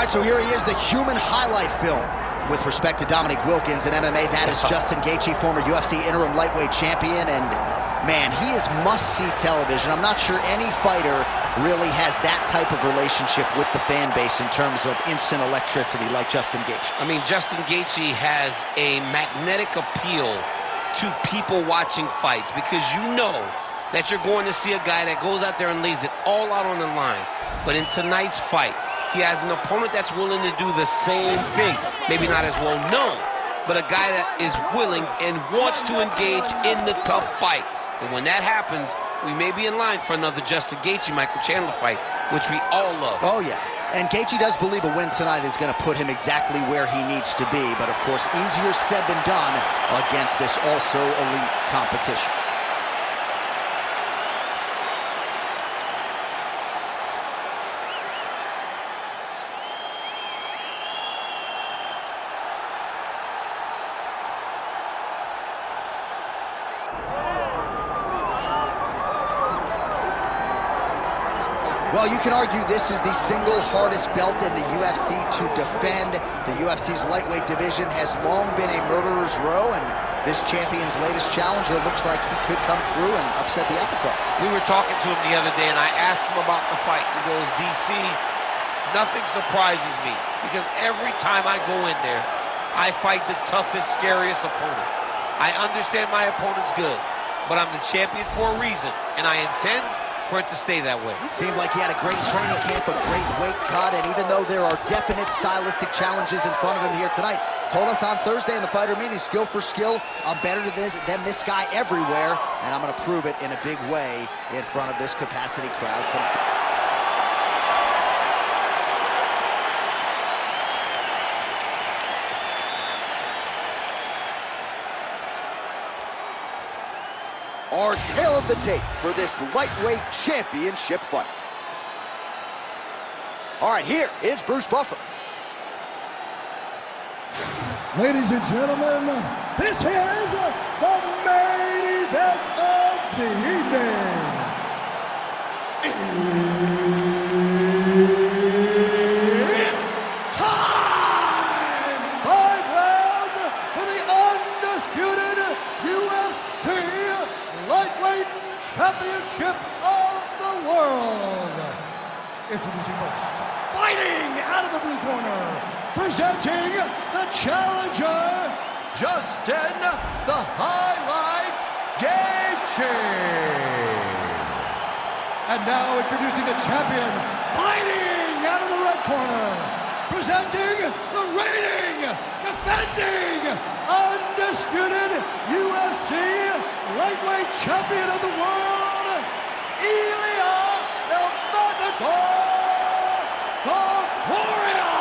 right, so here he is, the human highlight film. With respect to Dominic Wilkins in MMA, that is Justin Gaethje, former UFC interim lightweight champion, and man, he is must-see television. I'm not sure any fighter really has that type of relationship with the fan base in terms of instant electricity like Justin Gaethje. I mean, Justin Gaethje has a magnetic appeal to people watching fights because you know that you're going to see a guy that goes out there and lays it all out on the line. But in tonight's fight, he has an opponent that's willing to do the same thing. Maybe not as well known, but a guy that is willing and wants to engage in the tough fight. And when that happens, we may be in line for another Justin Gaethje-Michael Chandler fight, which we all love. Oh, yeah. And Gaethje does believe a win tonight is going to put him exactly where he needs to be. But, of course, easier said than done against this also elite competition. Well, you can argue this is the single hardest belt in the UFC to defend. The UFC's lightweight division has long been a murderer's row, and this champion's latest challenger looks like he could come through and upset the apple cart. We were talking to him the other day, and I asked him about the fight. He goes, DC, nothing surprises me, because every time I go in there, I fight the toughest, scariest opponent. I understand my opponent's good, but I'm the champion for a reason, and I intend for it to stay that way. Seemed like he had a great training camp, a great weight cut, and even though there are definite stylistic challenges in front of him here tonight, told us on Thursday in the fighter meeting, skill for skill, I'm better than this guy everywhere, and I'm going to prove it in a big way in front of this capacity crowd tonight. Our tale of the tape for this lightweight championship fight. All right, here is Bruce Buffer. Ladies and gentlemen, this is the main event of the evening. It's time! 5 rounds for the undisputed UFC Lightweight Championship of the world. Introducing first, fighting out of the blue corner, presenting the challenger, Justin the Highlight Gaethje. And now introducing the champion, fighting out of the red corner, presenting the reigning, defending, undisputed UFC lightweight champion of the world, Ilia Topuria.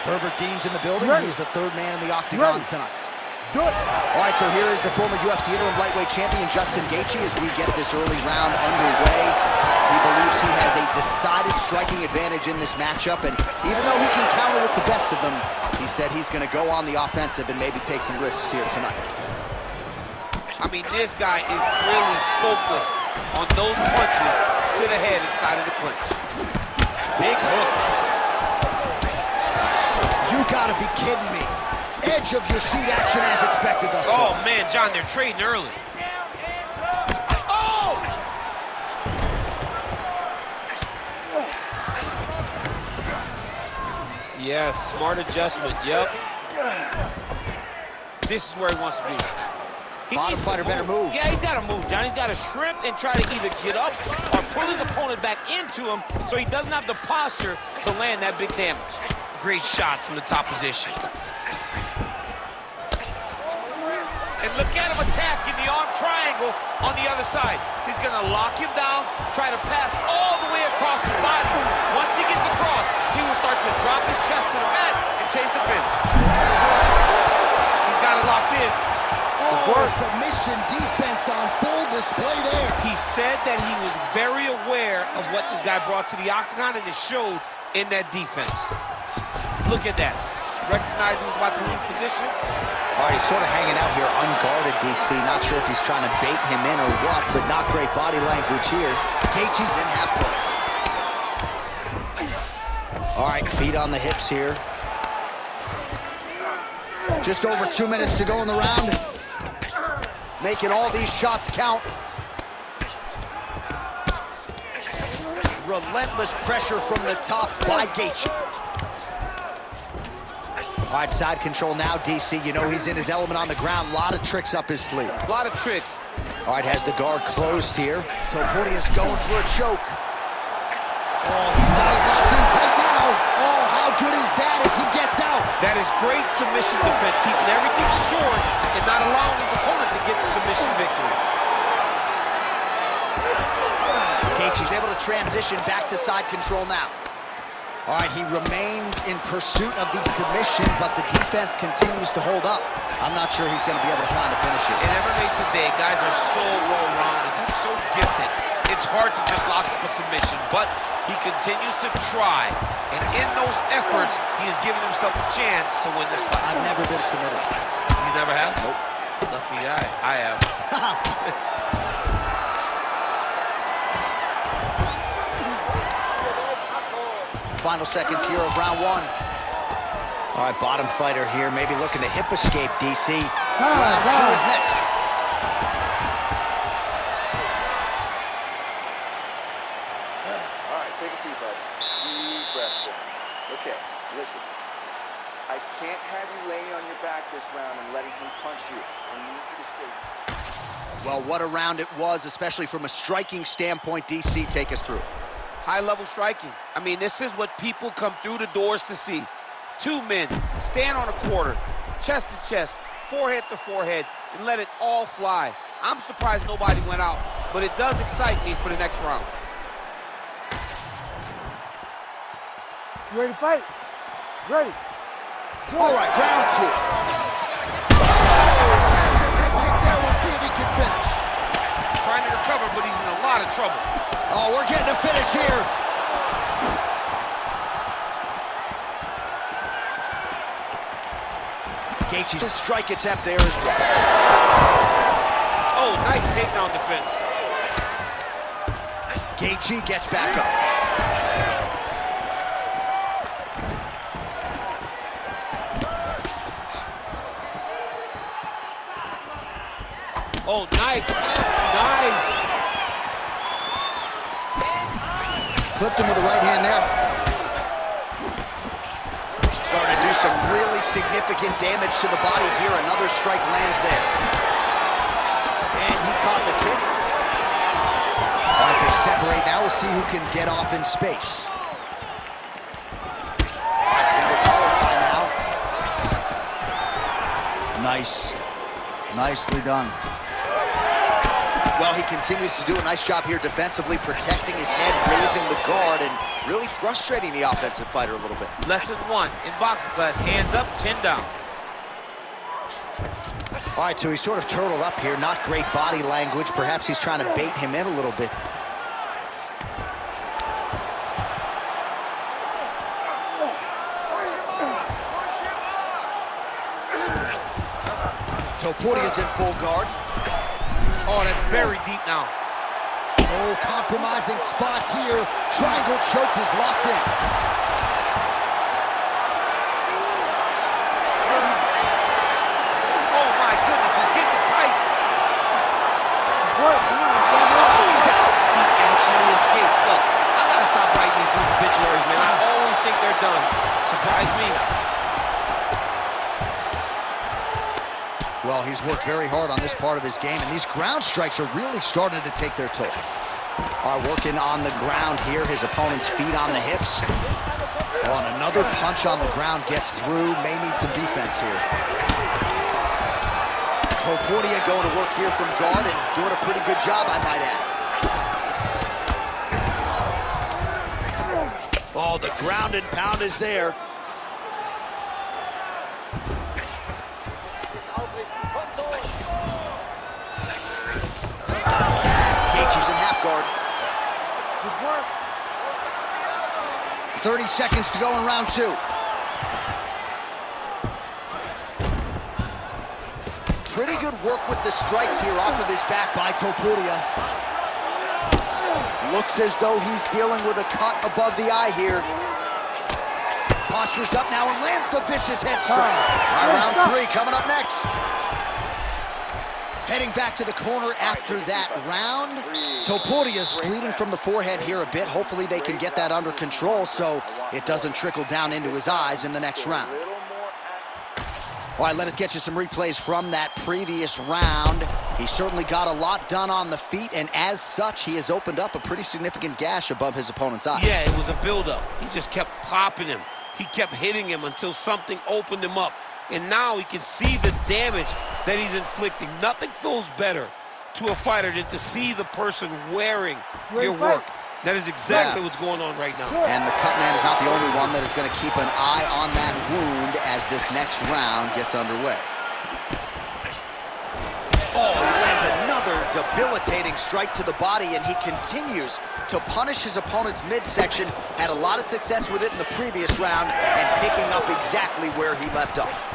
Herbert Dean's in the building. He's the third man in the octagon tonight. All right, so here is the former UFC interim lightweight champion, Justin Gaethje, as we get this early round underway. He believes he has a decided striking advantage in this matchup, and even though he can counter with the best of them, he said he's going to go on the offensive and maybe take some risks here tonight. I mean, this guy is really focused on those punches to the head inside of the clinch. Big hook. You gotta be kidding me. Edge of your seat action as expected thus far. Oh, man, John, they're trading early. Oh! Yes, smart adjustment, yep. This is where he wants to be. Bottom fighter better move. Yeah, he's got to move, John. He's got to shrimp and try to either get up or pull his opponent back into him so he doesn't have the posture to land that big damage. Great shot from the top position. And look at him attacking the arm triangle on the other side. He's going to lock him down, try to pass all the way across his body. Once he gets across, he will start to drop his chest to the mat and chase the finish. He's got it locked in. Oh, submission defense on full display there. He said that he was very aware of what this guy brought to the octagon, and it showed in that defense. Look at that. Recognized he was about to lose position. All right, he's sort of hanging out here unguarded, DC. Not sure if he's trying to bait him in or what, but not great body language here. Gaethje's in half guard. All right, feet on the hips here. Just over 2 minutes to go in the round. Making all these shots count. Relentless pressure from the top by Gaethje. All right, side control now, DC. You know he's in his element on the ground. A lot of tricks up his sleeve. A lot of tricks. All right, has the guard closed here. Topuria's going for a choke. Oh, he's got it locked in tight now. Oh, how good is that as he gets out? That is great submission defense, keeping everything short and not allowing his opponent to get the submission victory. Gaethje's able to transition back to side control now. All right, he remains in pursuit of the submission, but the defense continues to hold up. I'm not sure he's going to be able to find a finish here. In MMA today, guys are so well-rounded and so gifted. It's hard to just lock up a submission, but he continues to try. And in those efforts, he has given himself a chance to win this fight. I've never been submitted. You never have? Nope. Lucky guy. I have. Final seconds here of round one. All right, bottom fighter here, maybe looking to hip escape, DC. Round two is next. All right, take a seat, bud. Deep breath in. Okay, listen. I can't have you laying on your back this round and letting him punch you. I need you to stay. Well, what a round it was, especially from a striking standpoint. DC, take us through. High-level striking. I mean, this is what people come through the doors to see. Two men stand on a quarter, chest to chest, forehead to forehead, and let it all fly. I'm surprised nobody went out, but it does excite me for the next round. You ready to fight? Ready. All right, round two. We'll see if he can finish. Trying to recover, but he's in a lot of trouble. Oh, we're getting a finish here. Gaethje's strike attempt there is blocked. Oh, nice takedown defense. Gaethje gets back up. Oh, nice. Nice. Clipped him with the right hand there. Starting to do some really significant damage to the body here. Another strike lands there. And he caught the kick. All right, they separate now. We'll see who can get off in space. All right, single collar tie now. Nice. Nicely done. Well, he continues to do a nice job here defensively, protecting his head, raising the guard, and really frustrating the offensive fighter a little bit. Lesson one in boxing class, hands up, chin down. All right, so he's sort of turtled up here. Not great body language. Perhaps he's trying to bait him in a little bit. Topuria's in full guard. Oh, that's very deep now. Oh, compromising spot here. Triangle choke is locked in. Oh, my goodness, he's getting tight. Oh, he's out. He actually escaped. Look, I gotta stop writing these dudes' obituaries, man. I always think they're done. Surprise me. Well, he's worked very hard on this part of his game, and these ground strikes are really starting to take their toll. All right, working on the ground here. His opponent's feet on the hips. Oh, and another punch on the ground gets through. May need some defense here. Topuria going to work here from guard and doing a pretty good job, I might add. Oh, the ground and pound is there. Gaethje's in half guard. 30 seconds to go in round two. Pretty good work with the strikes here off of his back by Topuria. Looks as though he's dealing with a cut above the eye here. Postures up now and lands the vicious head strike. All right, round 3 coming up next. Heading back to the corner after that round. Topuria's bleeding from the forehead here a bit. Hopefully they can get that under control so it doesn't trickle down into his eyes in the next round. All right, let us get you some replays from that previous round. He certainly got a lot done on the feet, and as such, he has opened up a pretty significant gash above his opponent's eye. Yeah, it was a buildup. He just kept popping him. He kept hitting him until something opened him up. And now he can see the damage that he's inflicting. Nothing feels better to a fighter than to see the person wearing your work. That is exactly what's going on right now. And the cut man is not the only one that is going to keep an eye on that wound as this next round gets underway. Oh, he lands another debilitating strike to the body, and he continues to punish his opponent's midsection. Had a lot of success with it in the previous round and picking up exactly where he left off.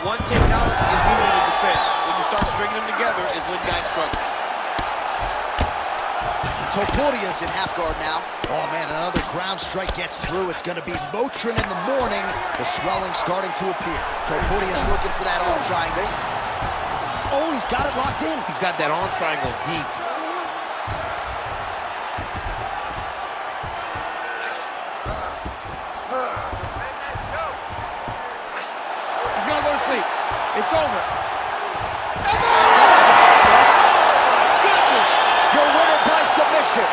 One takedown is easy to defend. When you start stringing them together is when guys struggle. Topuria's in half guard now. Oh man, another ground strike gets through. It's going to be Motrin in the morning. The swelling starting to appear. Topuria's looking for that arm triangle. Oh, he's got it locked in. He's got that arm triangle deep. He's gonna go to sleep. It's over. Your winner by submission.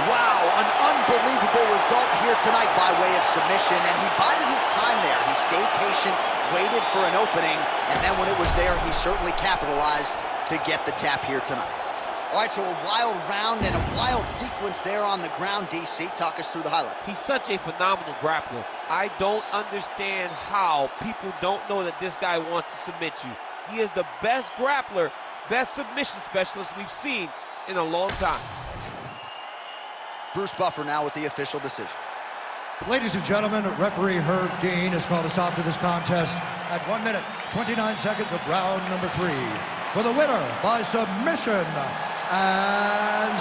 Wow, an unbelievable result here tonight by way of submission, and he bided his time there. He stayed patient, waited for an opening, and then when it was there, he certainly capitalized to get the tap here tonight. All right, so a wild round and a wild sequence there on the ground. DC, talk us through the highlight. He's such a phenomenal grappler. I don't understand how people don't know that this guy wants to submit you. He is the best grappler, best submission specialist we've seen in a long time. Bruce Buffer now with the official decision. Ladies and gentlemen, referee Herb Dean has called a stop to this contest at 1 minute, 29 seconds of round number 3. For the winner by submission and